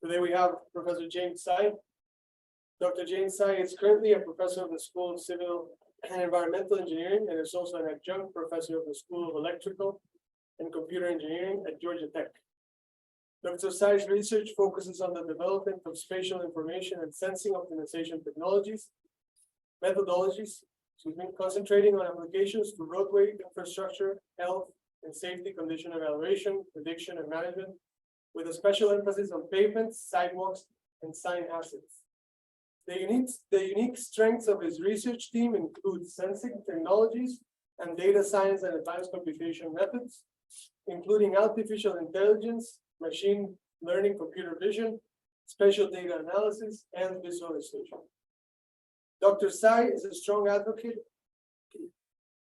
Today we have Professor Yi-Chang Tsai. Dr. Yi-Chang Tsai is currently a professor of the School of Civil and Environmental Engineering and is also an adjunct professor of the School of Electrical and Computer Engineering at Georgia Tech. Dr. Tsai's research focuses on the development of spatial information and sensing optimization technologies, methodologies, concentrating on applications to roadway infrastructure, health, and safety condition evaluation, prediction, and management, with a special emphasis on pavements, sidewalks, and sign assets. The unique strengths of his research team include sensing technologies and data science and advanced computation methods, including artificial intelligence, machine learning, computer vision, spatial data analysis, and visualization. Dr. Tsai is a strong advocate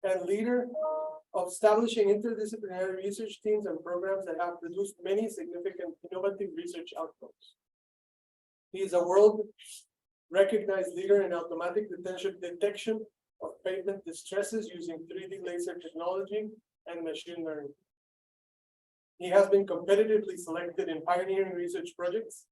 and leader of establishing interdisciplinary research teams and programs that have produced many significant innovative research outcomes. He is a world-recognized leader in automatic detection of pavement distresses using 3D laser technology and machine learning. He has been competitively selected in pioneering research projects,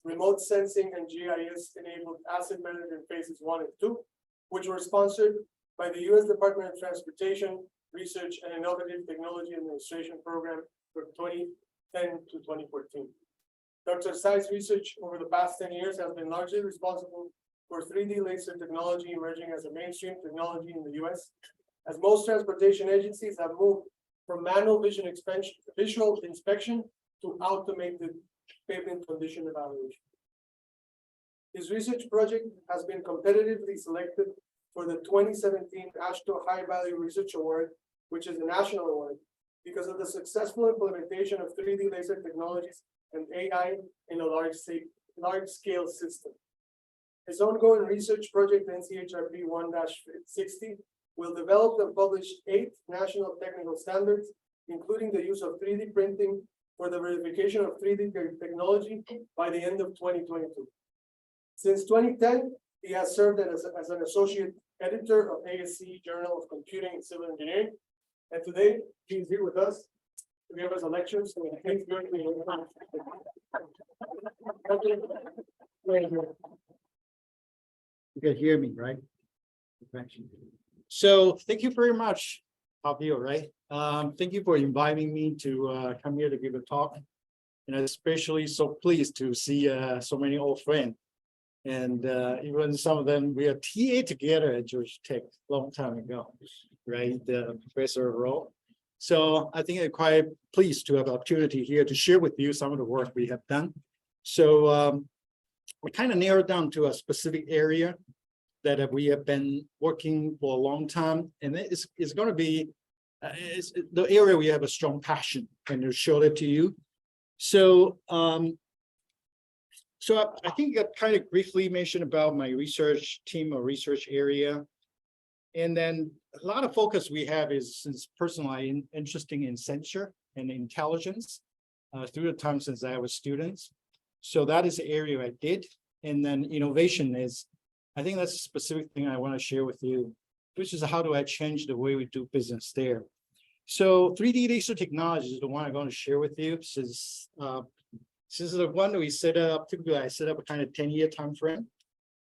remote sensing and GIS-enabled asset management phases 1 and 2, which were sponsored by the U.S. Department of Transportation, Research and Innovative Technology Administration Program from 2010 to 2014. Dr. Tsai's research over the past 10 years has been largely responsible for 3D laser technology emerging as a mainstream technology in the U.S., as most transportation agencies have moved from manual visual inspection to automated pavement condition evaluation. His research project has been competitively selected for the 2017 AASHTO High Value Research Award, which is a national award, because of the successful implementation of 3D laser technologies and AI in a large-scale system. His ongoing research project, NCHRP 1-60, will develop and publish 8 national technical standards, including the use of 3D printing for the verification of 3D technology by the end of 2022. Since 2010, he has served as an associate editor of ASC Journal of Computing and Civil Engineering. And today, he's here with us to give us a lecture. So thanks very much. You can hear me, right? So thank you very much, Javier, right? Thank you for inviting me to come here to give a talk. And especially so pleased to see so many old friends. And even some of them, we are TA together at Georgia Tech a long time ago, right? Professor Rowe. So I think I'm quite pleased to have the opportunity here to share with you some of the work we have done. So we kind of narrowed down to a specific area that we have been working for a long time. And it's going to be the area we have a strong passion, and to show it to you. So I think I kind of briefly mentioned about my research team or research area. And then a lot of focus we have is, since personally interesting in sensor and intelligence through the time since I was students. So that is the area I did. And then innovation is, I think that's a specific thing I want to share with you, which is how do I change the way we do business there. So 3D laser technology is the one I'm going to share with you. Since the one that we set up, typically I set up a kind of 10-year time frame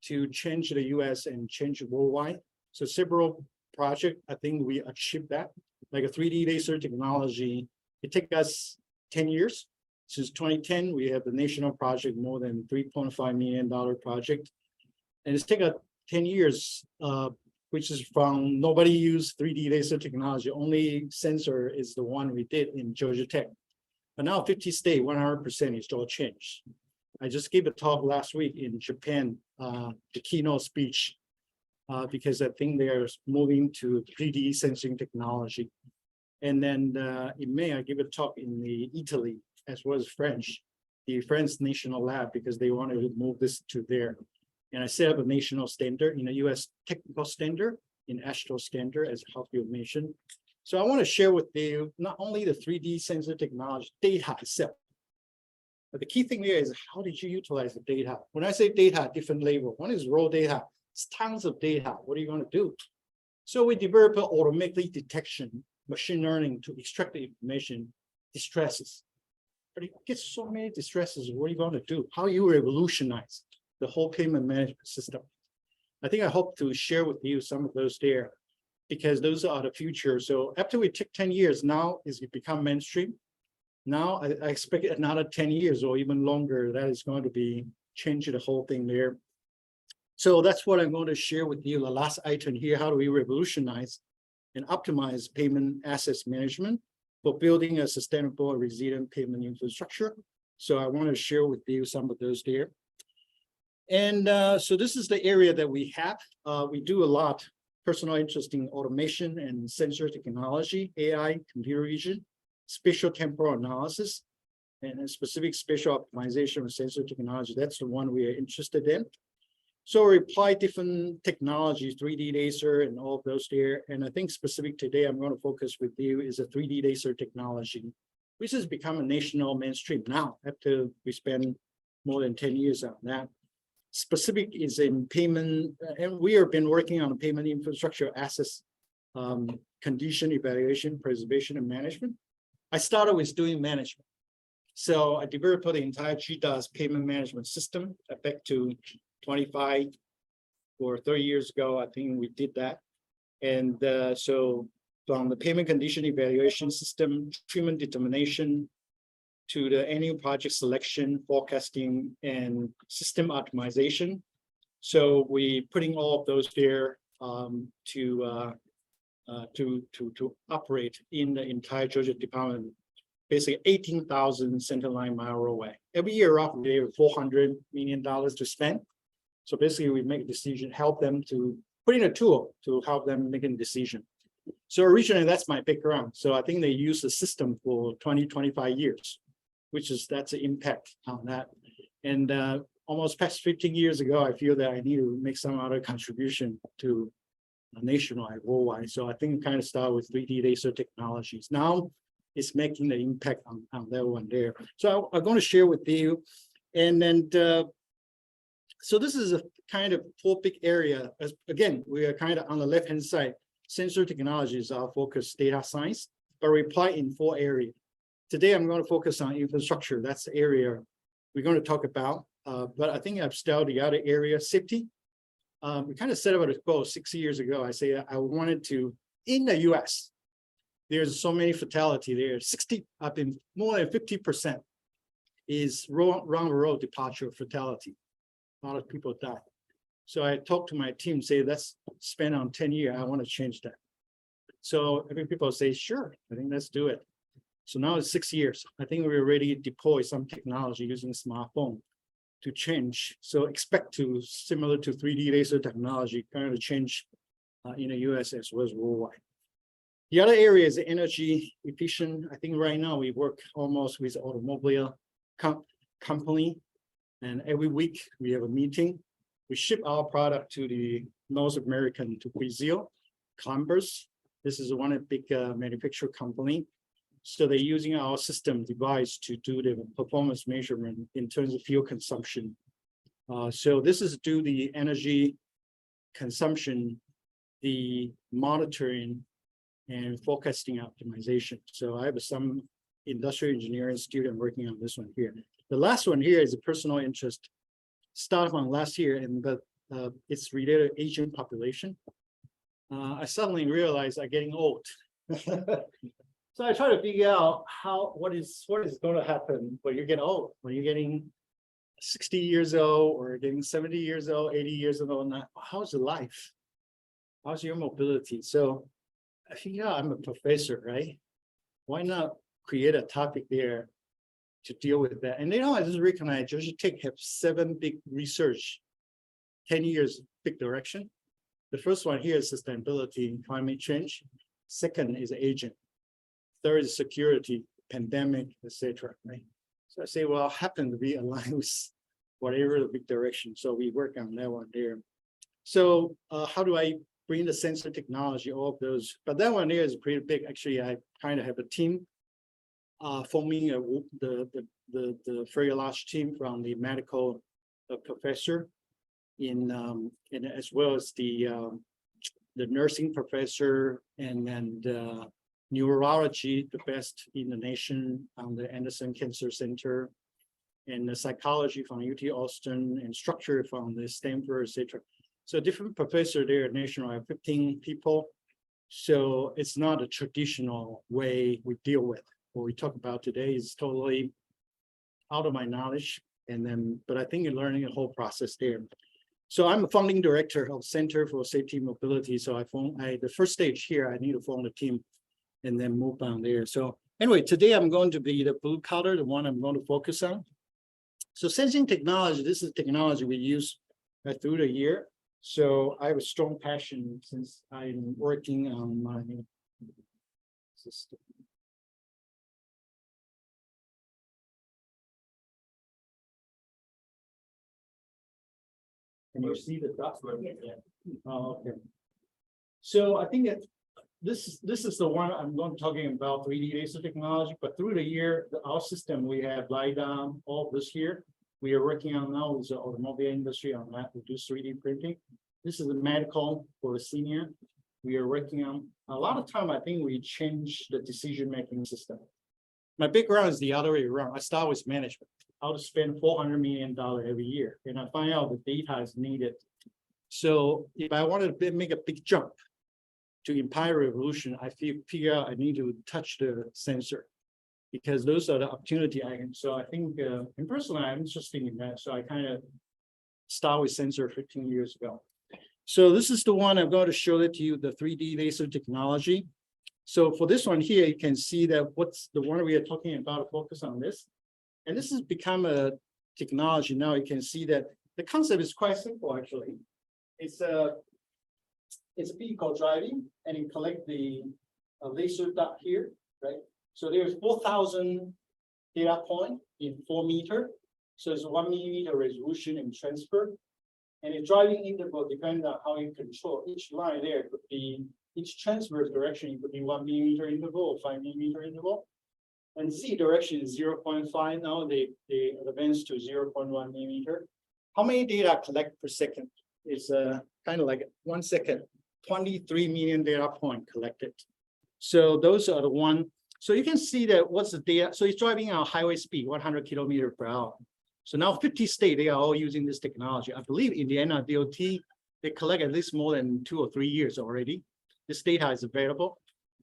to change the US and change worldwide. So several projects, I think we achieved that. Like a 3D laser technology, it took us 10 years. Since 2010, we have the national project, more than $3.5 million project. And it's taken 10 years, which is from nobody used 3D laser technology. Only sensor is the one we did in Georgia Tech. But now 50 states, 100% is all changed. I just gave a talk last week in Japan, the keynote speech, because I think they are moving to 3D sensing technology. And then in May, I gave a talk in Italy, as well as French, the French National Lab, because they wanted to move this to there. And I set up a national standard in a US technical standard, in AASHTO standard, as Javier mentioned. So I want to share with you not only the 3D sensor technology data itself, but the key thing there is how did you utilize the data? When I say data, different label. One is raw data. It's tons of data. What are you going to do? So we develop an automatic detection, machine learning to extract the information, distresses. but it gets so many distresses. What are you going to do? How you revolutionize the whole payment management system? I think I hope to share with you some of those there, because those are the future. So after we take 10 years, now is it become mainstream. Now I expect another 10 years or even longer, that is going to be changing the whole thing there. So that's what I'm going to share with you. The last item here, how do we revolutionize and optimize payment assets management for building a sustainable and resilient payment infrastructure. So I want to share with you some of those there. And so this is the area that we have. We do a lot, personal interest in automation and sensor technology, AI, computer vision, spatial temporal analysis, and a specific spatial optimization of sensor technology. That's the one we are interested in. So we apply different technologies, 3D laser and all of those there. And I think specific today, I'm going to focus with you is a 3D laser technology, which has become a national mainstream now after we spend more than 10 years on that. Specific is in payment, and we have been working on payment infrastructure assets, condition evaluation, preservation, and management. I started with doing management. So I developed the entire GDAS payment management system back to 25 or 30 years ago. I think we did that. And so from the payment condition evaluation system, treatment determination, to the annual project selection, forecasting, and system optimization. So we putting all of those there to operate in the entire Georgia department, basically 18,000 center line mile away. Every year, roughly $400 million to spend. So basically, we make a decision, help them to put in a tool to help them make a decision. So originally, that's my background. So I think they use the system for 20, 25 years. That's the impact on that. And almost past 15 years ago, I feel that I need to make some other contribution to nationwide, worldwide. So I think kind of start with 3D laser technologies. Now it's making the impact on that one there. So I'm going to share with you. And then, so this is a kind of four big area. Again, we are kind of on the left-hand side. Sensor technology is our focus, data science, but we apply in four areas. Today, I'm going to focus on infrastructure. That's the area we're going to talk about. But I think I've started the other area, safety. We kind of set up a goal 6 years ago. I say I wanted to, in the US, there's so many fatality there. 60, I've been more than 50% is wrong road departure fatality. A lot of people die. So I talked to my team, say, let's spend on 10 years. I want to change that. So every people say, sure, I think let's do it. So now it's 6 years. I think we already deployed some technology using smartphone to change. So expect to, similar to 3D laser technology, kind of change in the US as well as worldwide. The other area is energy efficient. I think right now we work almost with automobile company. And every week we have a meeting. We ship our product to the North American, to Brazil, Columbus. This is one of the big manufacturer company. So they're using our system device to do the performance measurement in terms of fuel consumption. So this is do the energy consumption, the monitoring, and forecasting optimization. So I have some industrial engineering student working on this one here. The last one here is a personal interest. Started from last year, and it's related to aging population. I suddenly realized I'm getting old. So I try to figure out what is going to happen when you get old, when you're getting 60 years old or getting 70 years old, 80 years old. Now, how's your life? How's your mobility? So I figure out I'm a professor, right? Why not create a topic there to deal with that? And I just recognize Georgia Tech have 7 big research, 10 years, big direction. The first one here is sustainability and climate change. Second is aging. Third is security, pandemic, etc. Right? So I say, well, I happen to be aligned with whatever the big direction. So we work on that one there. So how do I bring the sensor technology, all of those? But that one there is pretty big. Actually, I kind of have a team forming the very large team from the medical professor in as well as the nursing professor and then neurology, the best in the nation on the Anderson Cancer Center, and the psychology from UT Austin, and structure from the Stanford, etc. So different professor there nationwide, 15 people. So it's not a traditional way we deal with. What we talk about today is totally out of my knowledge. And then, but I think you're learning the whole process there. So I'm a founding director of Center for Safety and Mobility. So the first stage here, I need to form the team and then move on there. So anyway, today I'm going to be the blue color, the one I'm going to focus on. So sensing technology, this is technology we use through the year. So I have a strong passion since I'm working on my system. Can you see the dots? Yeah. Oh, okay. So I think that this is the one I'm going to be talking about 3D laser technology, but through the year, our system, we have LiDAR all this year. We are working on now with the automobile industry on that. We do 3D printing. This is a medical for the senior. We are working on a lot of time. I think we change the decision-making system. My background is the other way around. I start with management. I'll spend $400 million every year, and I find out the data is needed. So if I wanted to make a big jump to Empire Revolution, I figure out I need to touch the sensor, because those are the opportunity I can. So I think, and personally, I'm interested in that. So I kind of start with sensor 15 years ago. So this is the one I'm going to show it to you, the 3D laser technology. So for this one here, you can see that what's the one we are talking about, focus on this. And this has become a technology now. You can see that the concept is quite simple, actually. It's a vehicle driving, and you collect the laser dot here, right? So there's 4,000 data point in 4 meters. So it's 1 millimeter resolution and transfer. And the driving interval depends on how you control each line there. Could be each transfer direction, it could be 1 millimeter interval or 5 millimeter interval. And Z direction is 0.5. Now they advance to 0.1 millimeter. How many data collect per second? It's kind of like 1 second, 23 million data point collected. So those are the one. So you can see that what's the data. So it's driving on highway speed, 100 kilometers per hour. So now 50 states, they are all using this technology. I believe Indiana DOT, they collect at least more than 2 or 3 years already. This data is available,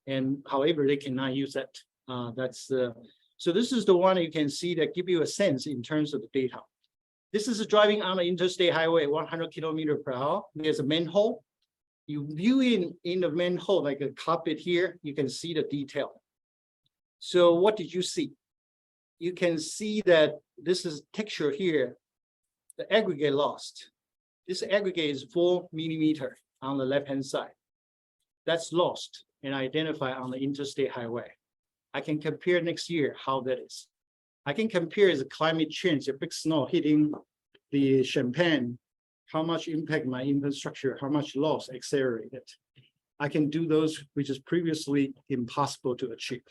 and however, they cannot use that. So this is the one you can see that give you a sense in terms of the data. This is driving on an interstate highway at 100 kilometers per hour. There's a manhole. You view in the manhole like a carpet here, you can see the detail. So what did you see? You can see that this is texture here, the aggregate lost. This aggregate is 4 millimeters on the left-hand side. That's lost and identified on the interstate highway. I can compare next year how that is. I can compare the climate change, a big snow hitting the Champagne, how much impact my infrastructure, how much loss accelerated. I can do those which is previously impossible to achieve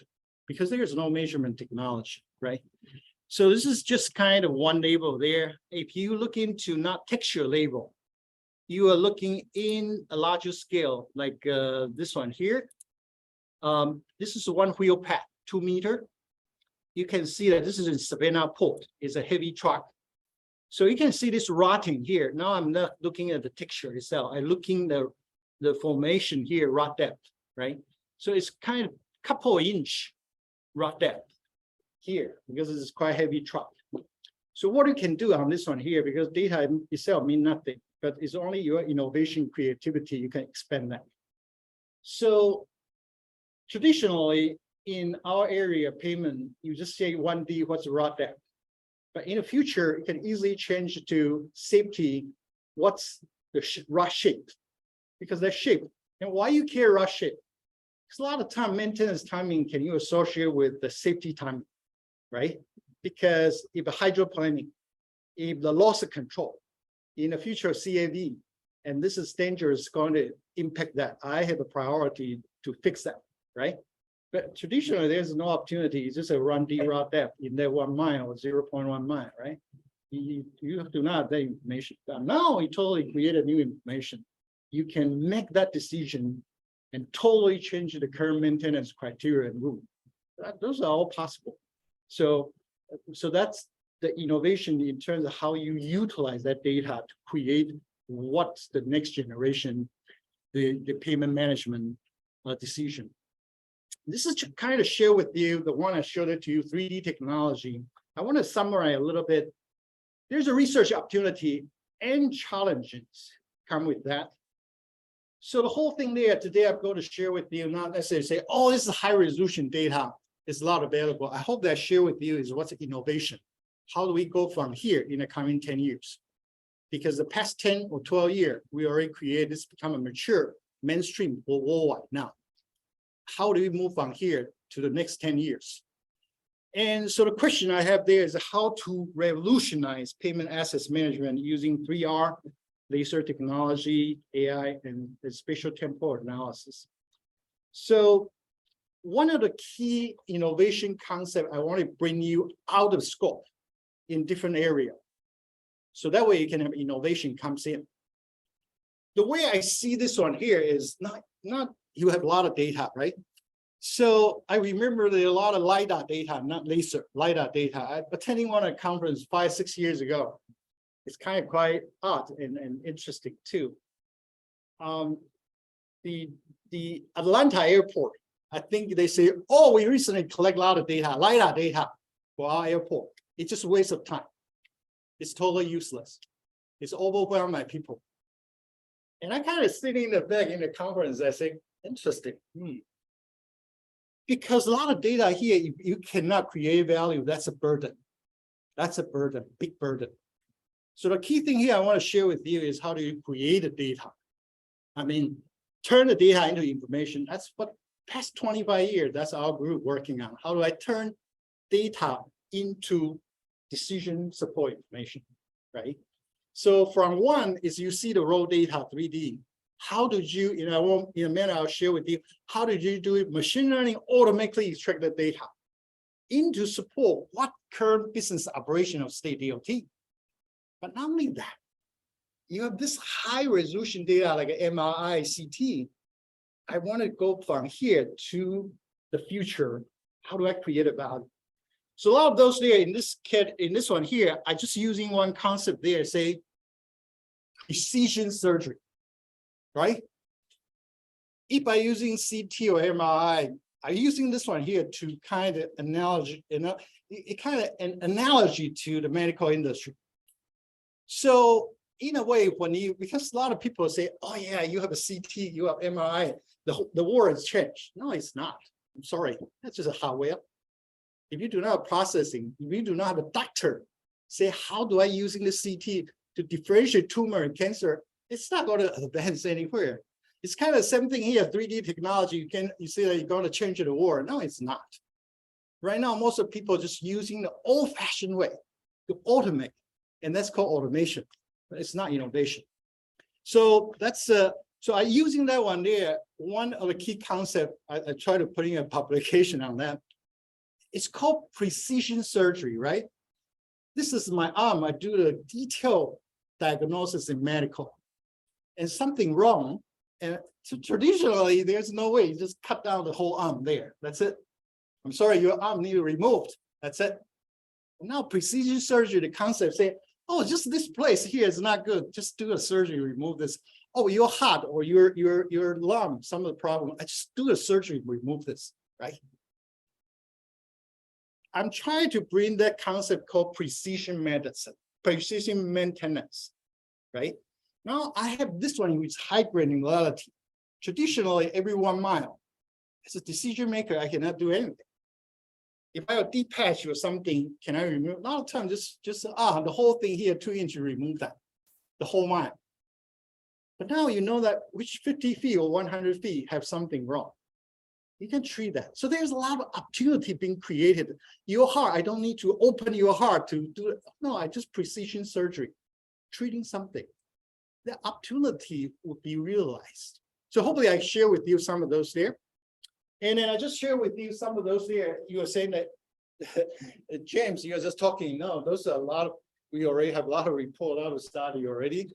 because there is no measurement technology, right? So this is just kind of one label there. If you look into not texture label, you are looking in a larger scale, like this one here. This is a one wheel path, 2 meters. You can see that this is in Savannah Port. It's a heavy truck. So you can see this rotting here. Now I'm not looking at the texture itself. I'm looking at the formation here, rot depth, right? So it's kind of couple inch rot depth here because it's quite heavy truck. So what you can do on this one here, because data itself means nothing, but it's only your innovation, creativity, you can expand that. So traditionally in our area pavement, you just say 1D, what's the rot depth? But in the future, it can easily change to safety, what's the rot shape? Because that shape, and why you care rot shape? Because a lot of time, maintenance timing can you associate with the safety timing, right? Because if the hydroplaning, if the loss of control, in the future CAV, and this is dangerous, going to impact that. I have a priority to fix that, right? But traditionally, there's no opportunity. It's just a run D rot depth in that 1 mile or 0.1 mile, right? You do not have that information. But now we totally create a new information. You can make that decision and totally change the current maintenance criteria and rule. Those are all possible. So that's the innovation in terms of how you utilize that data to create what's the next generation, the payment management decision. This is to kind of share with you the one I showed it to you, 3D technology. I want to summarize a little bit. There's a research opportunity and challenges come with that. So the whole thing there today, I'm going to share with you, not necessarily say, oh, this is high resolution data. It's a lot available. I hope that I share with you is what's innovation. How do we go from here in the coming 10 years? Because the past 10 or 12 years, we already created this, become a mature mainstream worldwide now. How do we move from here to the next 10 years? And so the question I have there is how to revolutionize payment assets management using 3R, laser technology, AI, and the spatial temporal analysis. So one of the key innovation concepts I want to bring you out of scope in different areas. So that way you can have innovation comes in. The way I see this one here is not you have a lot of data, right? So I remember there are a lot of LiDAR data, not laser, LiDAR data. I attending one at a conference 5-6 years ago. It's kind of quite odd and interesting too. The Atlanta airport, I think they say, oh, we recently collect a lot of data, LiDAR data for our airport. It's just a waste of time. It's totally useless. It's overwhelmed by people. And I kind of sitting in the back in the conference, I say, interesting. Because a lot of data here, you cannot create value. That's a burden. That's a burden, big burden. So the key thing here I want to share with you is how do you create the data? I mean, turn the data into information. That's what past 25 years, that's our group working on. How do I turn data into decision support information, right? So from one is you see the raw data 3D. How did you, in a minute I'll share with you, how did you do it? Machine learning automatically extract the data into support what current business operation of state DOT. But not only that, you have this high resolution data like MRI, CT. I want to go from here to the future. How do I create a value? So a lot of those there in this one here, I just using one concept there, say precision surgery, right? If I using CT or MRI, I'm using this one here to kind of analogy, it kind of an analogy to the medical industry. So in a way, because a lot of people say, oh yeah, you have a CT, you have MRI, the world has changed. No, it's not. I'm sorry, that's just a hardware. If you do not have processing, if you do not have a doctor say, how do I using the CT to differentiate tumor and cancer? It's not going to advance anywhere. It's kind of the same thing here, 3D technology. You say that you're going to change the world. No, it's not. Right now, most of people are just using the old-fashioned way to automate, and that's called automation. But it's not innovation. So that's so I using that one there. One of the key concepts I try to put in a publication on that. It's called precision surgery, right? This is my arm. I do the detailed diagnosis in medical, and something wrong. And so traditionally, there's no way you just cut down the whole arm there. That's it. I'm sorry, your arm needs removed. That's it. Now precision surgery, the concept say, oh, just this place here is not good. Just do a surgery, remove this. Oh, your heart or your lung, some of the problem. I just do a surgery, remove this, right? I'm trying to bring that concept called precision medicine, precision maintenance, right? Now I have this one with high granularity. Traditionally, every 1 mile, as a decision maker, I cannot do anything. If I have a deep patch or something, can I remove? A lot of times, just the whole thing here, 2 inches, remove that, the whole mile. But now you know that which 50 feet or 100 feet have something wrong. You can treat that. So there's a lot of opportunity being created. Your heart, I don't need to open your heart to do it. No, I just precision surgery, treating something. The opportunity will be realized. So hopefully I share with you some of those there. And then I just share with you some of those there. You were saying that, James, you're just talking. No, those are a lot of, we already have a lot of report, a lot of study already.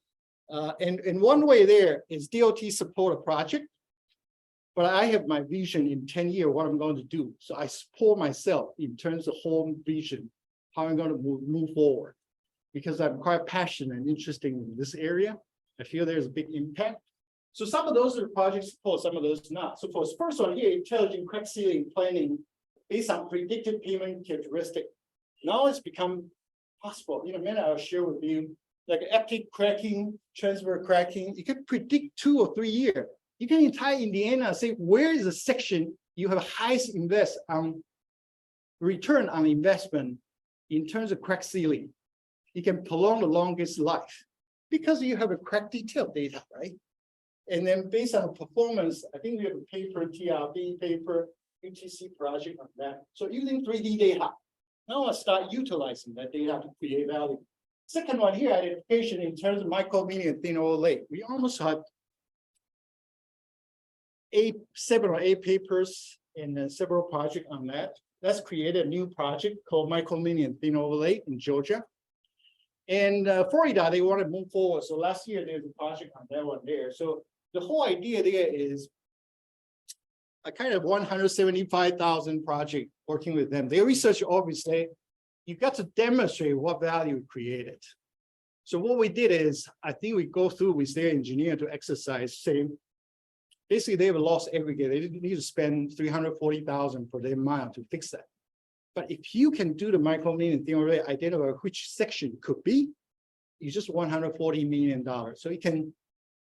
And one way there is DOT support a project. but I have my vision in 10 years, what I'm going to do. So I support myself in terms of whole vision, how I'm going to move forward. Because I'm quite passionate and interested in this area. I feel there's a big impact. So some of those are projects support, some of those not. So for the first one here, intelligent crack sealing planning based on predicted pavement characteristic. Now it's become possible. In a minute, I'll share with you, like active cracking, transfer cracking, you can predict 2 or 3 years. You can entire Indiana say, where is the section you have highest return on investment in terms of crack sealing? You can prolong the longest life because you have a crack detail data, right? And then based on performance, I think we have a paper, TRB paper, UTC project on that. So using 3D data, now I start utilizing that data to create value. Second one here, identification in terms of micro, mini, and thin oil lake. We almost have 7 or 8 papers and several projects on that. Let's create a new project called micro, mini, and thin oil lake in Georgia. And Florida, they want to move forward. So last year, there's a project on that one there. So the whole idea there is a kind of 175,000 project working with them. Their research obviously, you got to demonstrate what value created. So what we did is, I think we go through with their engineer to exercise, say, basically they have lost aggregate. They need to spend 340,000 per their mile to fix that. But if you can do the micro, mini, and thin oil lake, identify which section could be, it's just $140 million. So you can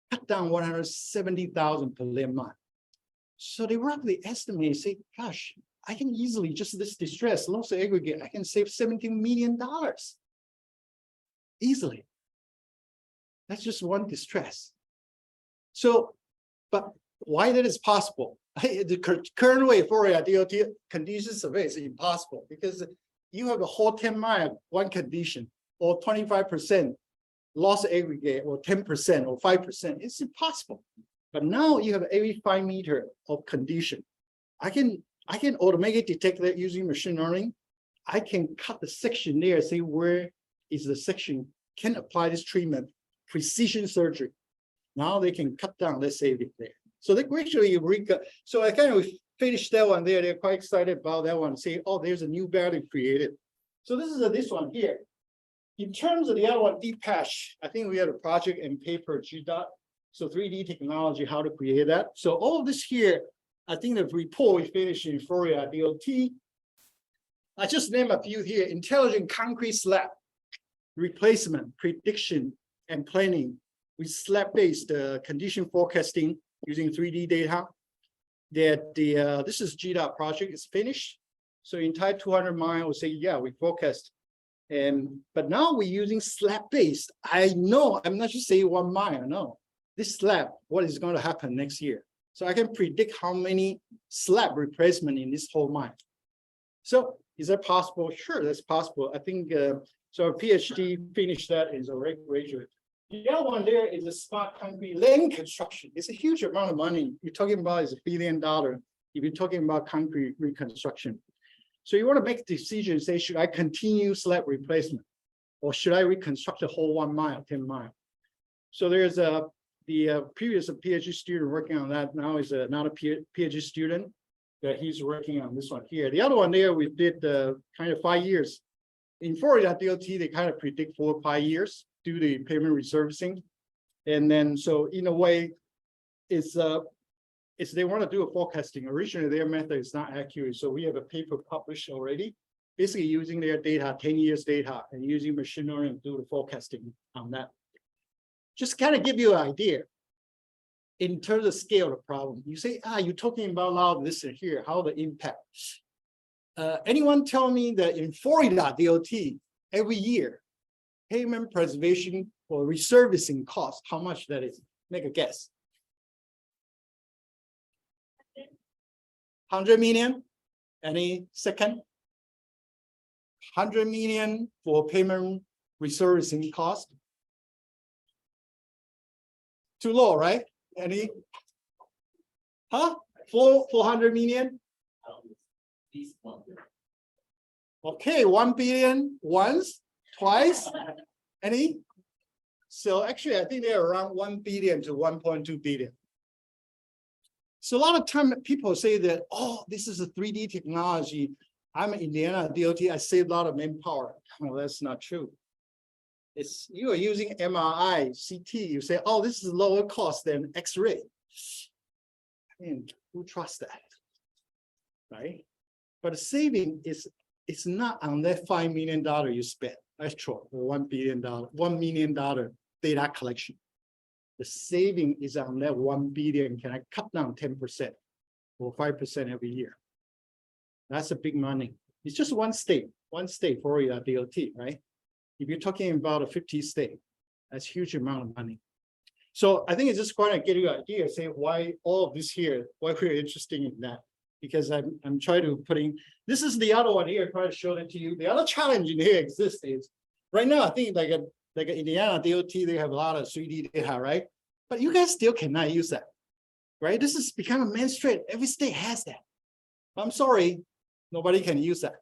cut down 170,000 per their mile. So they roughly estimate, say, gosh, I can easily just this distress, loss of aggregate, I can save $17 million. Easily. That's just one distress. So, but why that is possible? The current way for a DOT condition survey is impossible because you have a whole 10 mile, one condition, or 25% loss aggregate, or 10% or 5%. It's impossible. But now you have every 5 meters of condition. I can automatically detect that using machine learning. I can cut the section there, say where is the section can apply this treatment, precision surgery. Now they can cut down, let's say it there. So they gradually so I kind of finished that one there. They're quite excited about that one. Say, oh, there's a new value created. So this is this one here. In terms of the other one, deep patch, I think we had a project and paper GDOT. So 3D technology, how to create that. So all of this here, I think the report we finished in Florida DOT. I just named a few here: intelligent concrete slab replacement, prediction, and planning with slab-based condition forecasting using 3D data. That this is GDOT project is finished. So entire 200 miles, we'll say, yeah, we forecast. But now we're using slab-based. I know, I'm not just saying 1 mile, no. This slab, what is going to happen next year? So I can predict how many slab replacement in this whole mile. So is that possible? Sure, that's possible. I think, so a PhD finished that is already graduate. The other one there is a smart concrete land construction. It's a huge amount of money. You're talking about is $1 billion if you're talking about concrete reconstruction. So you want to make a decision, say, should I continue slab replacement or should I reconstruct the whole 1 mile, 10 mile? So there's the previous PhD student working on that now is not a PhD student that he's working on this one here. The other one there, we did kind of 5 years. In Florida DOT, they kind of predict 4 or 5 years due to pavement resurfacing. And then, so in a way, it's they want to do a forecasting. Originally, their method is not accurate. So we have a paper published already, basically using their data, 10 years data, and using machine learning to do the forecasting on that. Just kind of give you an idea in terms of scale of the problem. You say, you're talking about a lot of this and here, how the impact. Anyone tell me that in Florida DOT, every year, pavement preservation or resurfacing cost, how much that is? Make a guess. 100 million? Any second? 100 million for pavement resurfacing cost? Too low, right? Any? Huh? 400 million? Okay, 1 billion once, twice. Any? So actually, I think they're around 1 billion to 1.2 billion. So a lot of time people say that, oh, this is a 3D technology. I'm in Indiana DOT, I saved a lot of manpower. Well, that's not true. It's you are using MRI, CT, you say, oh, this is lower cost than X-ray. I mean, who trusts that? Right? But the saving is it's not on that $5 million you spent extra or $1 million data collection. The saving is on that 1 billion. Can I cut down 10% or 5% every year? That's a big money. It's just one state, Florida DOT, right? If you're talking about a 50 state, that's a huge amount of money. So I think it's just going to get you an idea, say why all of this here, why we're interested in that. Because I'm trying to put in, this is the other one here, try to show it to you. The other challenge in here exists is, right now, I think like Indiana DOT, they have a lot of 3D data, right? But you guys still cannot use that, right? This is become a mainstream. Every state has that. I'm sorry, nobody can use that.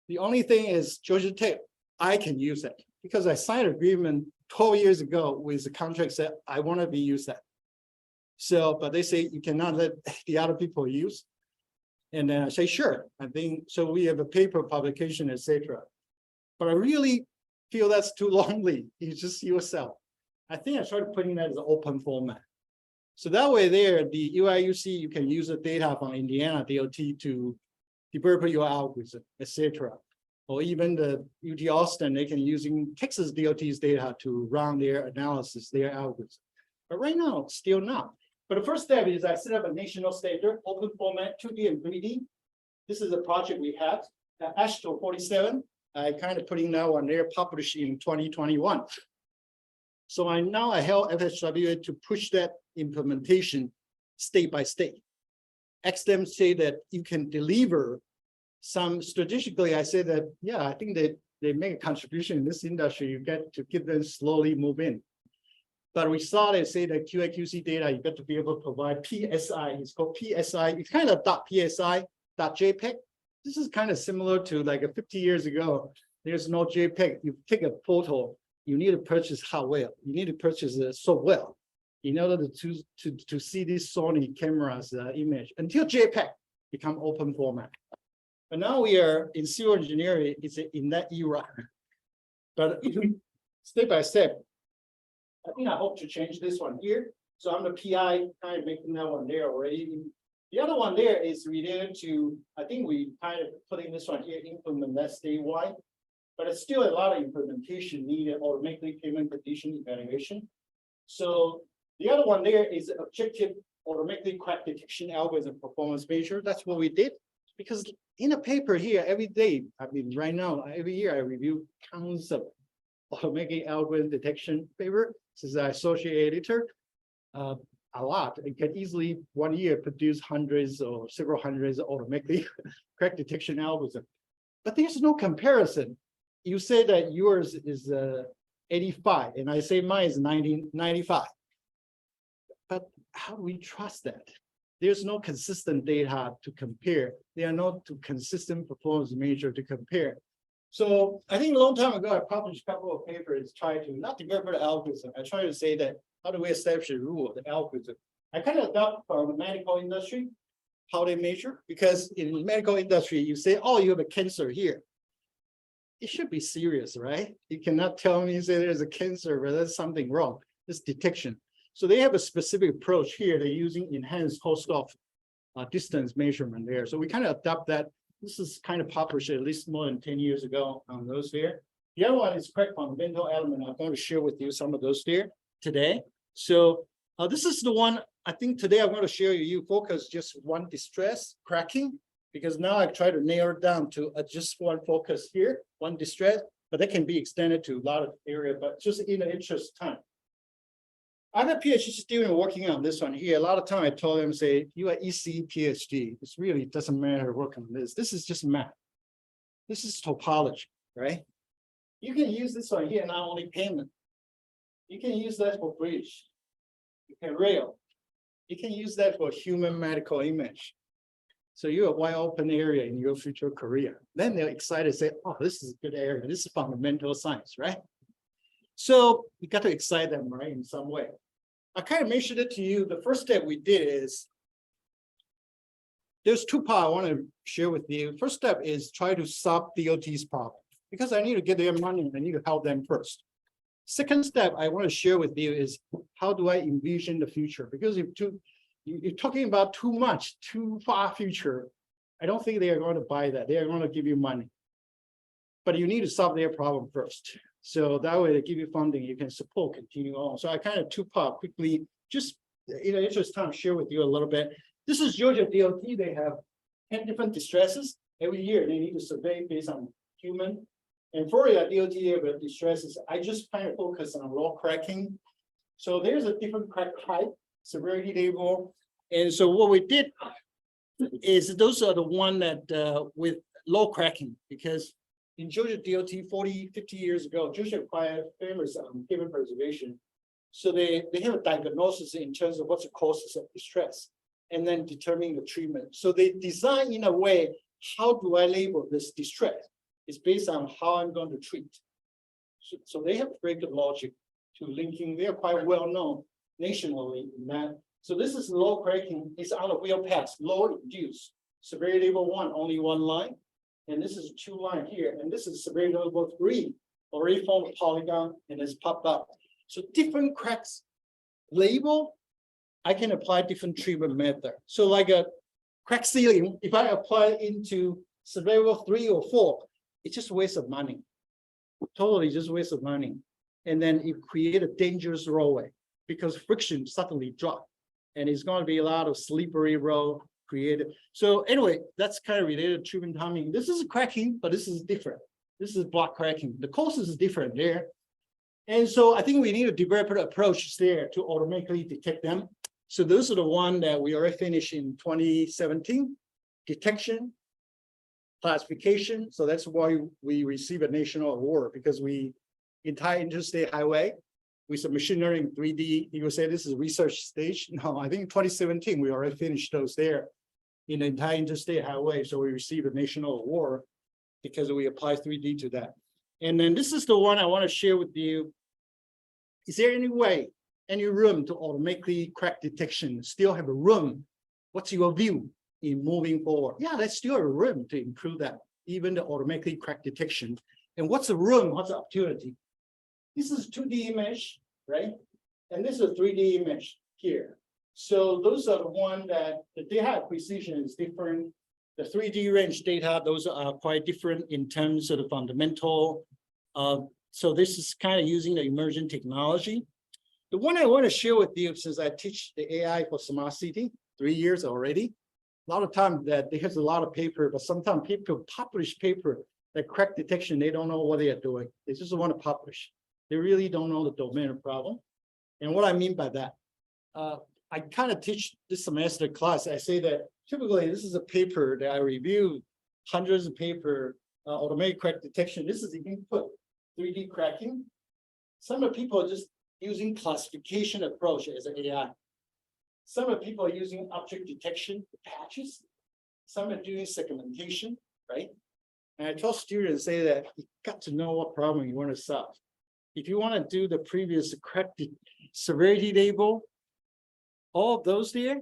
The only thing is Georgia Tech, I can use that because I signed an agreement 12 years ago with the contract said, I want to be used that. So, but they say you cannot let the other people use. And then I say, sure, I think, so we have a paper publication, etc. But I really feel that's too lonely. You just yourself. I think I started putting that as an open format. So that way there, the UIUC, you can use the data from Indiana DOT to develop your algorithm, etc. Or even the UT Austin, they can using Texas DOT's data to run their analysis, their algorithm. But right now, still not. But the first step is I set up a national standard, open format, 2D and 3D. This is a project we have, Astro 47. I kind of putting that one there, published in 2021. So I help FSWA to push that implementation state by state. Ask them say that you can deliver some strategically. I say that, yeah, I think they make a contribution in this industry. You get to give them slowly move in. But we saw they say that QA/QC data, you got to be able to provide PSI. It's called PSI. It's kind of .psi, .jpeg. This is kind of similar to like 50 years ago. There's no JPEG. You take a photo, you need to purchase hardware. You need to purchase software in order to see this Sony camera's image until JPEG become open format. But now we are in civil engineering. It's in that era. But step by step, I think I hope to change this one here. So I'm the PI, kind of making that one there already. The other one there is related to, I think we kind of putting this one here, implement that statewide, but it's still a lot of implementation needed, automatically payment condition evaluation. So the other one there is objective automatically crack detection algorithm performance measure. That's what we did. Because in a paper here every day, I mean, right now, every year I review tons of automatic algorithm detection paper. This is an associate editor. A lot. It can easily 1 year produce hundreds or several hundreds of automatic crack detection algorithm. But there's no comparison. You say that yours is 85, and I say mine is 95. But how do we trust that? There's no consistent data to compare. There are no consistent performance measure to compare. So I think a long time ago, I published a couple of papers trying to not develop the algorithm. I try to say that how do we establish a rule of the algorithm? I kind of adopt from the medical industry, how they measure, because in the medical industry, you say, oh, you have a cancer here. It should be serious, right? You cannot tell me, say there's a cancer, but there's something wrong. It's detection. So they have a specific approach here. They're using enhanced host-off distance measurement there. So we kind of adopt that. This is kind of published at least more than 10 years ago on those there. The other one is crack fundamental element. I'm going to share with you some of those there today. So this is the one, I think today I'm going to share you focus just one distress cracking, because now I've tried to narrow it down to just one focus here, one distress, but that can be extended to a lot of area, but just in the interest of time. I have a PhD student working on this one here. A lot of time I told them, say, you are EC PhD. It really doesn't matter work on this. This is just math. This is topology, right? You can use this one here, not only pavement. You can use that for bridge. You can rail. You can use that for human medical image. So you have wide open area in your future career. Then they're excited to say, oh, this is a good area. This is fundamental science, right? So you got to excite them, right, in some way. I kind of mentioned it to you. The first step we did is there's two parts I want to share with you. First step is try to solve DOT's problem because I need to get their money. I need to help them first. Second step I want to share with you is how do I envision the future? Because if you're talking about too far future, I don't think they are going to buy that. They are going to give you money. But you need to solve their problem first. So that way they give you funding, you can support, continue on. So I kind of two-part quickly, just in the interest of time, share with you a little bit. This is Georgia DOT. They have 10 different distresses. Every year they need to survey based on human. And Florida DOT, they have distresses. I just kind of focus on law cracking. So there's a different crack type, severity label. And so what we did is those are the one that with law cracking, because in Georgia DOT 40, 50 years ago, Georgia acquired famous pavement preservation. So they have a diagnosis in terms of what's the causes of distress and then determining the treatment. So they design in a way, how do I label this distress? It's based on how I'm going to treat. So they have very good logic to linking. They're quite well known nationally in that. So this is low cracking. It's on a wheel path, low induced. Severity label 1, only one line. And this is 2 line here. And this is severity label 3, already formed a polygon and it's popped up. So different cracks label, I can apply different treatment method. So like a crack sealing, if I apply into severity level 3 or 4, it's just a waste of money. Totally just a waste of money. And then it create a dangerous roadway because friction suddenly drop. And it's going to be a lot of slippery road created. So anyway, that's kind of related to treatment timing. This is cracking, but this is different. This is block cracking. The cost is different there. And so I think we need to develop an approach there to automatically detect them. So those are the one that we already finished in 2017. Detection, classification. So that's why we receive a national award, because we entire interstate highway with some machine learning 3D. You will say this is research stage. No, I think in 2017 we already finished those there in the entire interstate highway. So we received a national award because we apply 3D to that. And then this is the one I want to share with you. Is there any way, any room to automatically crack detection? Still have a room? What's your view in moving forward? Yeah, there's still a room to improve that, even the automatically crack detection. And what's the room? What's the opportunity? This is 2D image, right? And this is a 3D image here. So those are the one that the data acquisition is different. The 3D range data, those are quite different in terms of the fundamental. So this is kind of using the emerging technology. The one I want to share with you, since I teach the AI for smart city 3 years already, a lot of time that there's a lot of paper, but sometimes people publish paper that crack detection, they don't know what they are doing. They just want to publish. They really don't know the domain of problem. And what I mean by that, I kind of teach this semester class. I say that typically this is a paper that I reviewed, hundreds of paper, automatic crack detection. This is the input, 3D cracking. Some of the people are just using classification approach as an AI. Some of the people are using object detection patches. Some are doing segmentation, right? And I tell students, say that you got to know what problem you want to solve. If you want to do the previous crack severity label, all of those there,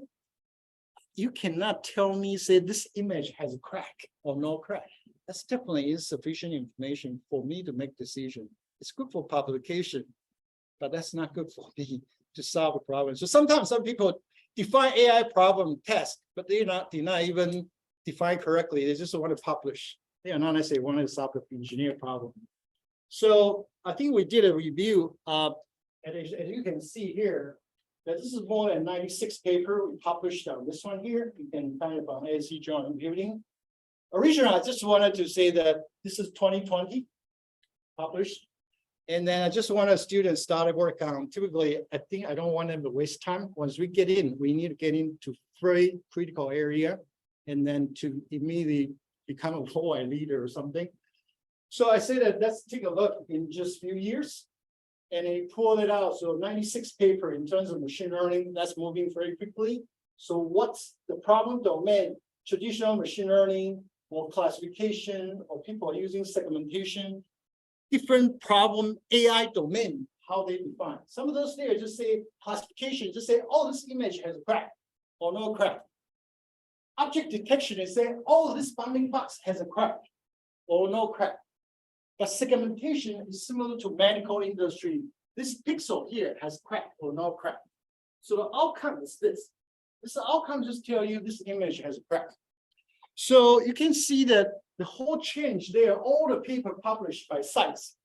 you cannot tell me, say this image has a crack or no crack. That's definitely insufficient information for me to make decision. It's good for publication, but that's not good for me to solve a problem. So sometimes some people define AI problem test, but they're not even define correctly. They just want to publish. They are not necessarily want to solve the engineer problem. So I think we did a review, and as you can see here, that this is more than 96 paper we published on this one here. You can find it on ASC Joint Computing. Originally, I just wanted to say that this is 2020 published. And then I just want a student started work on, typically, I think I don't want them to waste time. Once we get in, we need to get into very critical area and then to immediately become a whole leader or something. So I say that let's take a look in just a few years. And he pulled it out. So 96 paper in terms of machine learning, that's moving very quickly. So what's the problem domain? Traditional machine learning or classification, or people are using segmentation, different problem AI domain, how they define. Some of those there just say classification, just say, oh, this image has a crack or no crack. object detection is saying, oh, this bounding box has a crack or no crack. But segmentation is similar to medical industry. This pixel here has crack or no crack. So the outcome is this. This outcome just tell you this image has a crack. So you can see that the whole change there, all the paper published by sites,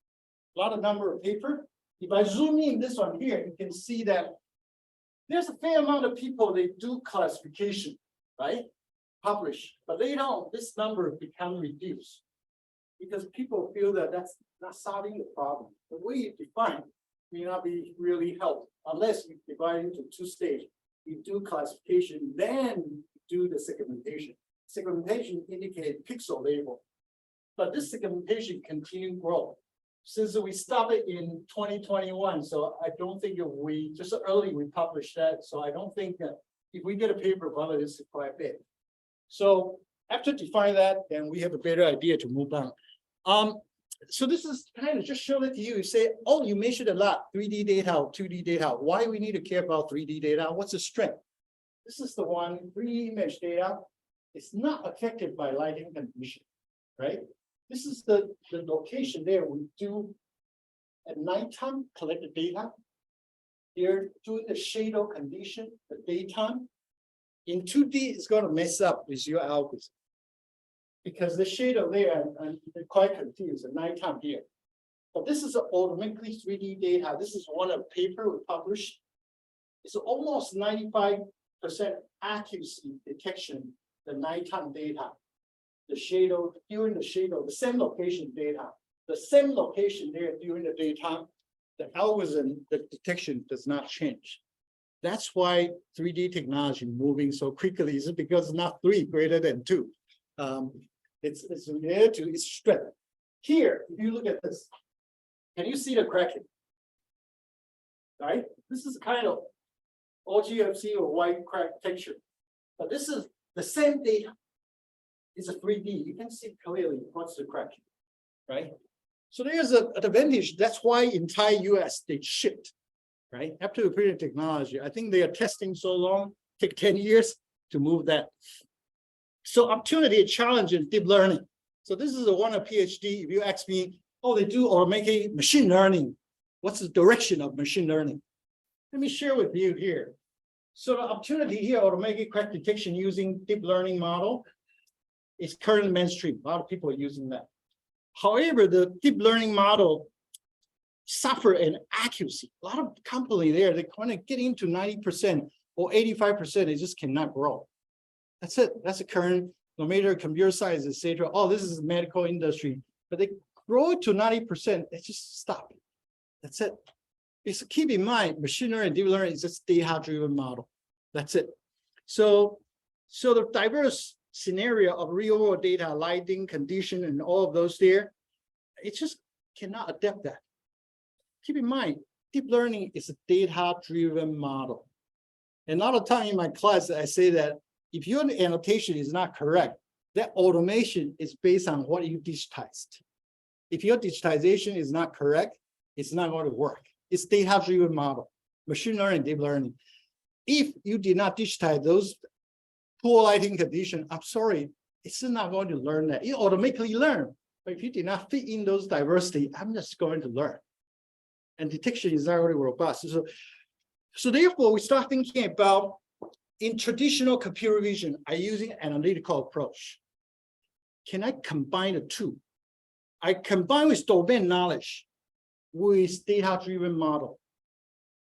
a lot of number of paper. If I zoom in this one here, you can see that there's a fair amount of people, they do classification, right? Publish, but later on, this number become reduced because people feel that that's not solving the problem. The way you define may not be really helpful unless you divide into two stages. You do classification, then do the segmentation. Segmentation indicates pixel label, but this segmentation continue grow. Since we started in 2021, so I don't think we just early we published that. So I don't think that if we get a paper about it, it's quite big. So after define that, then we have a better idea to move on. So this is kind of just show it to you. You say, oh, you measured a lot, 3D data, 2D data. Why we need to care about 3D data? What's the strength? This is the one 3D image data. It's not affected by lighting condition, right? This is the location there. We do at nighttime collect the data. Here doing the shadow condition, the daytime. In 2D, it's going to mess up with your algorithm because the shadow there, and they're quite confused at nighttime here. But this is automatically 3D data. This is one of paper we published. It's almost 95% accuracy detection, the nighttime data. The shadow, during the shadow, the same location data, the same location there during the daytime, the algorithm, the detection does not change. That's why 3D technology moving so quickly is because it's not 3 greater than 2. It's related to its strength. Here, if you look at this, can you see the cracking? Right? This is kind of OGFC or white crack texture, but this is the same data. It's a 3D. You can see clearly what's the crack, right? So there's an advantage. That's why entire US they shipped, right? After the period of technology, I think they are testing so long, take 10 years to move that. So opportunity, challenge, and deep learning. So this is a one of PhD. If you ask me, oh, they do or make machine learning. What's the direction of machine learning? Let me share with you here. So the opportunity here, automated crack detection using deep learning model. It's currently mainstream. A lot of people are using that. However, the deep learning model suffer in accuracy. A lot of companies there, they kind of get into 90% or 85%, they just cannot grow. That's it. That's the current, no matter computer science, etc. Oh, this is the medical industry, but they grow to 90%, they just stop. That's it. It's keep in mind, machine learning, deep learning is just data-driven model. That's it. So the diverse scenario of real world data, lighting, condition, and all of those there, it just cannot adapt that. Keep in mind, deep learning is a data-driven model. And a lot of time in my class, I say that if your annotation is not correct, that automation is based on what you digitized. If your digitization is not correct, it's not going to work. It's data-driven model, machine learning, deep learning. If you did not digitize those poor lighting condition, I'm sorry, it's not going to learn that. It automatically learn. But if you did not fit in those diversity, I'm just going to learn. And detection is already robust. So therefore, we start thinking about in traditional computer vision, I'm using analytical approach. Can I combine the two? I combine with domain knowledge with data-driven model.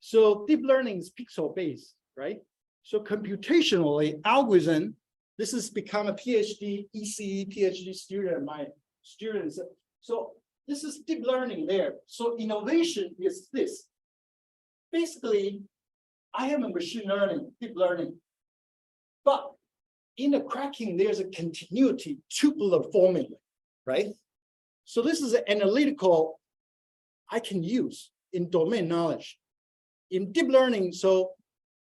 So deep learning is pixel-based, right? So computationally, algorithm, this has become a PhD, ECE PhD student, my students. So this is deep learning there. So innovation is this. Basically, I have a machine learning, deep learning, but in the cracking, there's a continuity tubular formula, right? So this is an analytical I can use in domain knowledge. In deep learning, so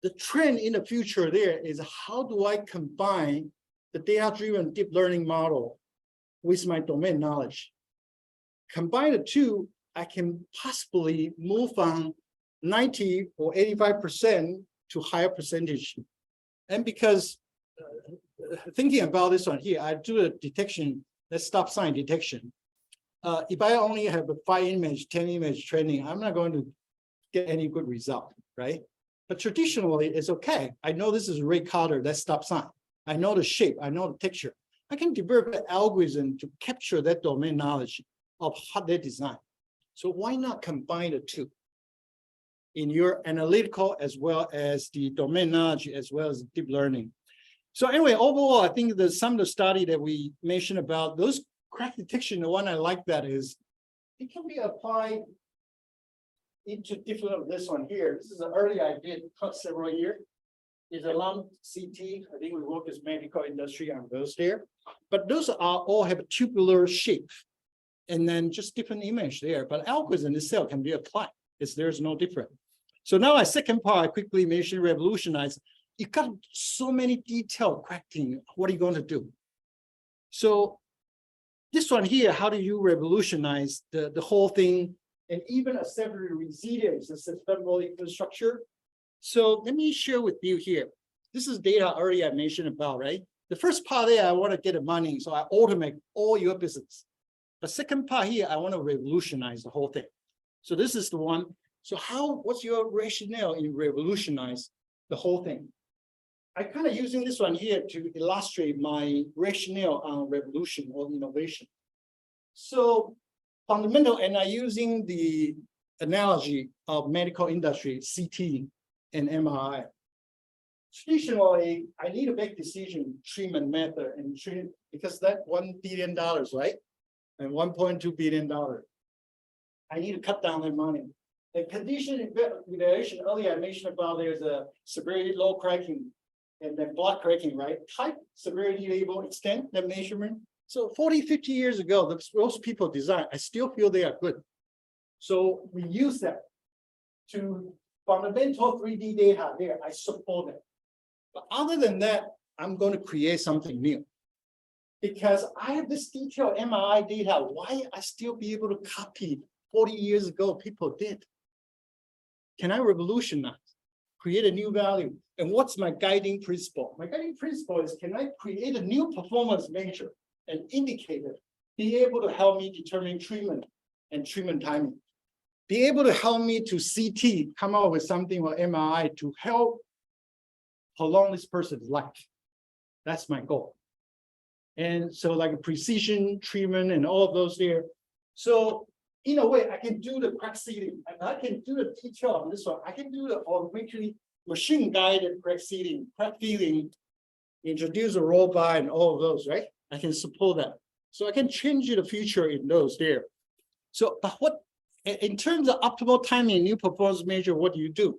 the trend in the future there is how do I combine the data-driven deep learning model with my domain knowledge? Combine the two, I can possibly move from 90 or 85% to higher percentage. And because thinking about this one here, I do a detection, that stop sign detection. If I only have a 5 image, 10 image training, I'm not going to get any good result, right? But traditionally, it's okay. I know this is a red color, that's stop sign. I know the shape, I know the texture. I can develop an algorithm to capture that domain knowledge of how they design. So why not combine the two in your analytical as well as the domain knowledge as well as deep learning? So anyway, overall, I think the some of the study that we mentioned about those crack detection, the one I like that is it can be applied into different, this one here. This is an early I did several years. Is a lump CT. I think we work as medical industry on those there. But those are all have a tubular shape and then just different image there. But algorithm itself can be applied. There's no different. So now my second part, I quickly mentioned revolutionize. You got so many detailed cracking. What are you going to do? So this one here, how do you revolutionize the whole thing and even accept the resilience and sustainable infrastructure? So let me share with you here. This is data earlier I mentioned about, right? The first part there, I want to get the money, so I automate all your business. The second part here, I want to revolutionize the whole thing. So this is the one. So what's your rationale in revolutionize the whole thing? I kind of using this one here to illustrate my rationale on revolution or innovation. So fundamental, and I using the analogy of medical industry, CT and MRI. Traditionally, I need to make decision, treatment method, and treat because that $1 billion, right? And $1.2 billion. I need to cut down their money. The condition evaluation earlier I mentioned about there's a severity low cracking and then block cracking, right? Type, severity label, extent, the measurement. So 40, 50 years ago, those people design, I still feel they are good. So we use that to fundamental 3D data there, I support it. But other than that, I'm going to create something new. Because I have this detailed MRI data, why I still be able to copy 40 years ago people did? Can I revolutionize, create a new value? And what's my guiding principle? My guiding principle is, can I create a new performance measure and indicator, be able to help me determine treatment and treatment timing? Be able to help me to CT, come up with something or MRI to help prolong this person's life. That's my goal. And so like a precision treatment and all of those there. So in a way, I can do the crack sealing, and I can do the detail on this one. I can do the automatically machine-guided crack sealing, crack filling, introduce a robot and all of those, right? I can support that. So I can change the future in those there. So, but what, in terms of optimal timing, new performance measure, what do you do?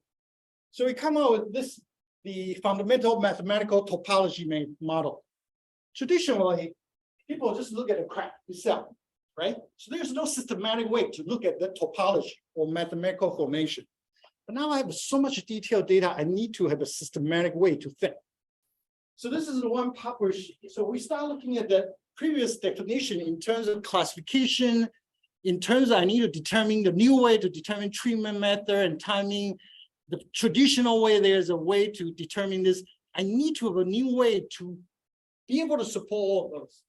So we come out with this, the fundamental mathematical topology model. Traditionally, people just look at the crack itself, right? So there's no systematic way to look at the topology or mathematical formation. But now I have so much detailed data, I need to have a systematic way to think. So this is the one published. So we start looking at the previous definition in terms of classification, in terms of I need to determine the new way to determine treatment method and timing. The traditional way, there's a way to determine this. I need to have a new way to be able to support all of those.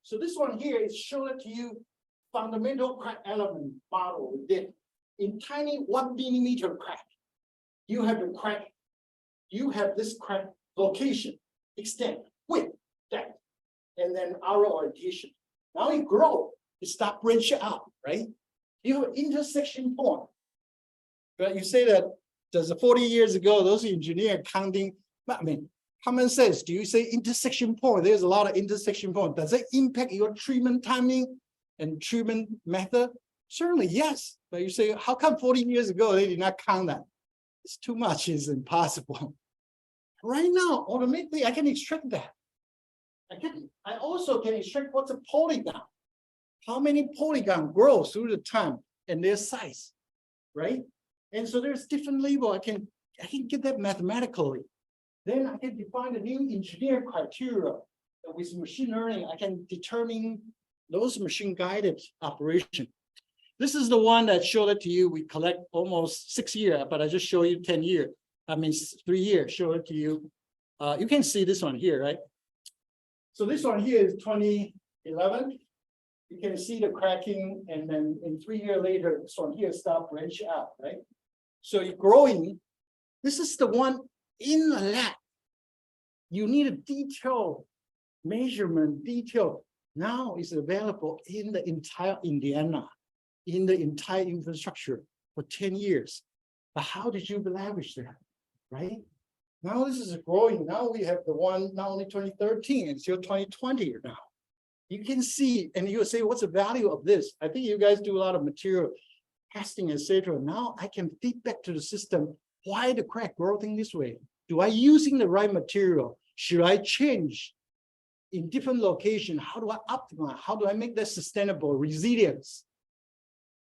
So this one here is showing to you fundamental crack element model we did. In tiny 1 millimeter crack, you have the crack, you have this crack location, extent, width, depth, and then arrow orientation. Now it grows, it starts branching out, right? You have an intersection point. But you say that does 40 years ago, those engineers counting, I mean, common sense, do you say intersection point? There's a lot of intersection point. Does it impact your treatment timing and treatment method? Certainly, yes. But you say, how come 40 years ago they did not count that? It's too much, it's impossible. Right now, automatically, I can extract that. I also can extract what's a polygon. How many polygons grow through the time and their size, right? And so there's different label. I can get that mathematically. Then I can define a new engineer criteria with machine learning. I can determine those machine-guided operation. This is the one that showed it to you. We collect almost 6 years, but I just show you 10 years. I mean, 3 years, show it to you. You can see this one here, right? So this one here is 2011. You can see the cracking, and then in 3 years later, this one here start branch out, right? So you're growing. This is the one in the lab. You need a detailed measurement, detail. Now is available in the entire Indiana, in the entire infrastructure for 10 years. But how did you leverage that, right? Now this is growing. Now we have the one, not only 2013, it's your 2020 now. You can see, and you'll say, what's the value of this? I think you guys do a lot of material testing, etc. Now I can feed back to the system, why the crack growing this way? Do I using the right material? Should I change in different location? How do I optimize? How do I make that sustainable resilience?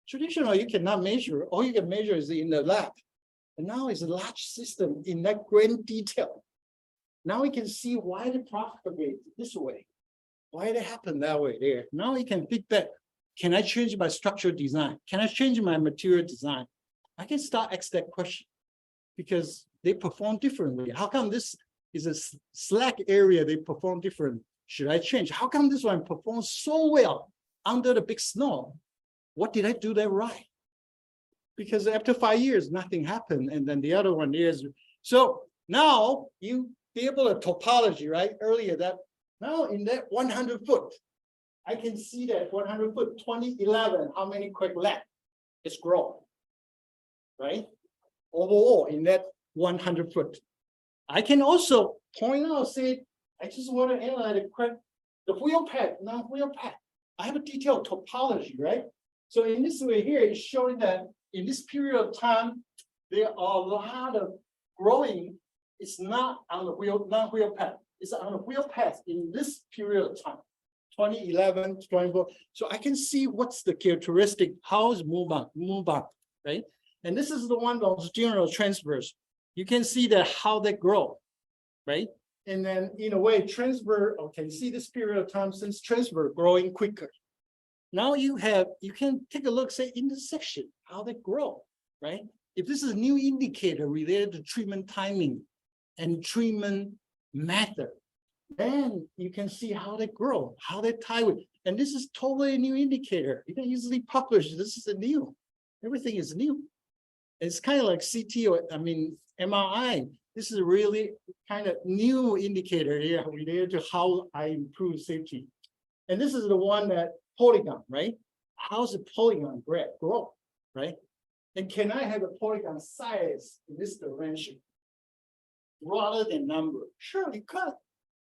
Traditionally, you cannot measure. All you can measure is in the lab. And now it's a large system in that grand detail. Now we can see why they propagate this way. Why they happen that way there. Now we can feedback. Can I change my structural design? Can I change my material design? I can start ask that question because they perform differently. How come this is a slack area, they perform different? Should I change? How come this one performs so well under the big snow? What did I do that right? Because after 5 years, nothing happened. And then the other one is, so now you be able to topology, right? Earlier that, now in that 100 foot, I can see that 100 foot, 2011, how many quick left? It's grown, right? Overall in that 100 foot. I can also point out, say, I just want to analyze the wheel path, non-wheel path. I have a detailed topology, right? So in this way here, it's showing that in this period of time, there are a lot of growing. It's not on the wheel, non-wheel path. It's on the wheel path in this period of time, 2011, 24. So I can see what's the characteristic, how is move on, right? And this is the one those general transfers. You can see that how they grow, right? And then in a way, transfer, okay, see this period of time since transfer growing quicker. Now you can take a look, say, intersection, how they grow, right? If this is a new indicator related to treatment timing and treatment method, then you can see how they grow, how they tie with, and this is totally a new indicator. You can easily publish, this is a new, everything is new. It's kind of like CT or, MRI. This is a really kind of new indicator here related to how I improve safety. And this is the one that polygon, right? How's the polygon grow, right? And can I have a polygon size in this dimension rather than number? Sure, you could.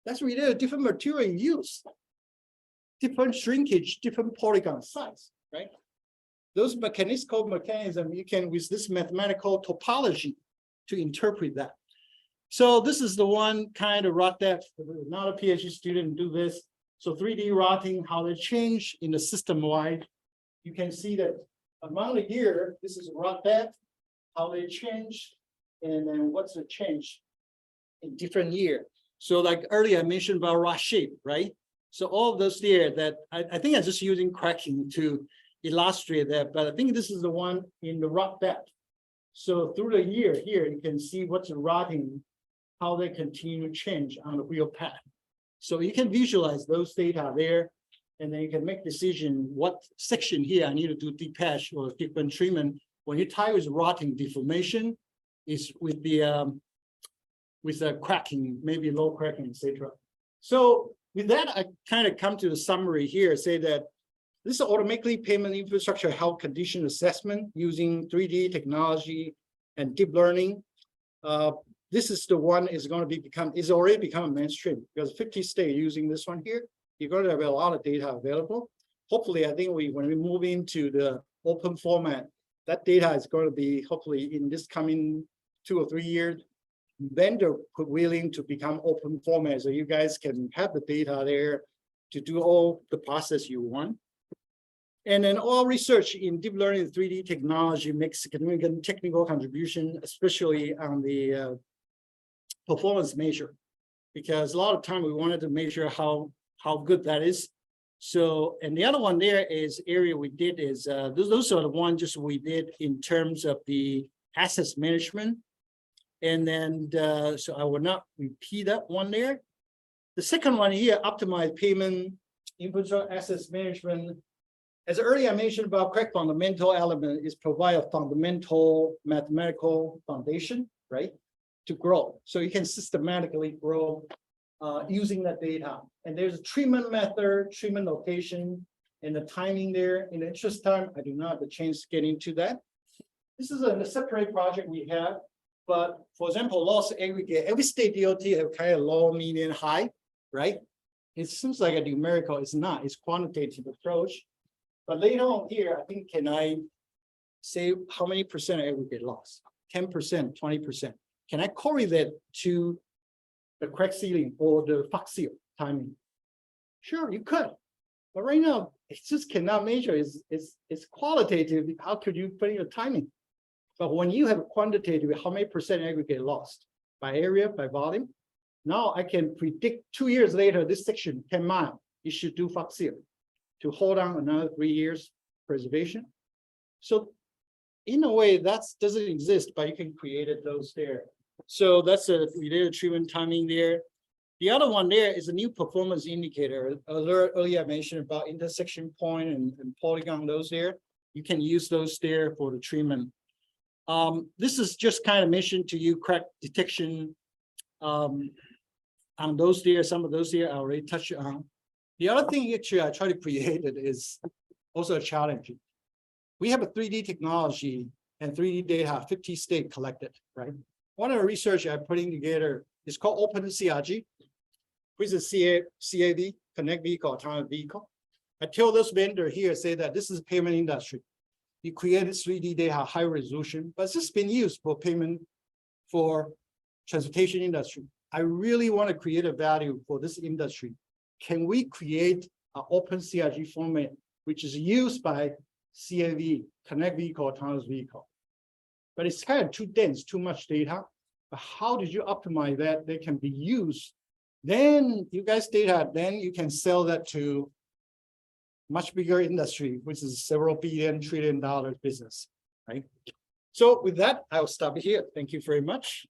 That's related to different material you use, different shrinkage, different polygon size, right? Those mechanical mechanism, you can with this mathematical topology to interpret that. So this is the one kind of rot depth. Not a PhD student do this. So 3D rotting, how they change in the system wide. You can see that amount of year, this is rot depth, how they change, and then what's the change in different year. So like earlier I mentioned about rot shape, right? So all of those there that I think I'm just using cracking to illustrate that, but I think this is the one in the rot depth. So through the year here, you can see what's rotting, how they continue to change on the wheel path. So you can visualize those data there, and then you can make decision what section here I need to do deep patch or different treatment. When your tire is rotting, deformation is with the cracking, maybe low cracking, etc. So with that, I kind of come to the summary here, say that this is automatically pavement infrastructure health condition assessment using 3D technology and deep learning. This is the one is going to is already become mainstream because 50 states using this one here. You're going to have a lot of data available. Hopefully, I think when we move into the open format, that data is going to be hopefully in this coming 2 or 3 years, vendor willing to become open format so you guys can have the data there to do all the process you want. And then all research in deep learning and 3D technology makes significant technical contribution, especially on the performance measure, because a lot of time we wanted to measure how good that is. So, and the other one there is area we did is, those are the ones just we did in terms of the assets management. And then, so I will not repeat that one there. The second one here, optimize payment, infrastructure assets management. As earlier I mentioned about correct fundamental element is provide a fundamental mathematical foundation, right? To grow. So you can systematically grow using that data. And there's a treatment method, treatment location, and the timing there. In the interest of time, I do not have the chance to get into that. This is a separate project we have. But for example, loss aggregate, every state DOT have kind of low, median, high, right? It seems like a numerical, it's not, it's quantitative approach. But later on here, I think, can I say how many percent aggregate loss? 10%, 20%. Can I correlate to the crack ceiling or the FOX seal timing? Sure, you could. But right now, it just cannot measure. It's qualitative. How could you put in a timing? But when you have a quantitative, how many percent aggregate lost by area, by volume? Now I can predict 2 years later, this section, 10 miles, you should do FOX seal to hold on another 3 years preservation. So in a way, that doesn't exist, but you can create those there. So that's a related treatment timing there. The other one there is a new performance indicator. Earlier I mentioned about intersection point and polygon, those there. You can use those there for the treatment. This is just kind of mentioned to you crack detection on those there. Some of those there I already touched on. The other thing actually I try to create it is also a challenge. We have a 3D technology and 3D data, 50 state collected, right? One of the research I'm putting together is called Open CRG, which is CAV, Connect Vehicle, Autonomous Vehicle. I tell this vendor here, say that this is payment industry. You created 3D data, high resolution, but it's just been used for payment for transportation industry. I really want to create a value for this industry. Can we create an open CRG format, which is used by CAV, Connect Vehicle, Autonomous Vehicle? But it's kind of too dense, too much data. But how did you optimize that? They can be used. Then you guys data, then you can sell that to much bigger industry, which is several billion, $1 trillion business, right? So with that, I'll stop here. Thank you very much.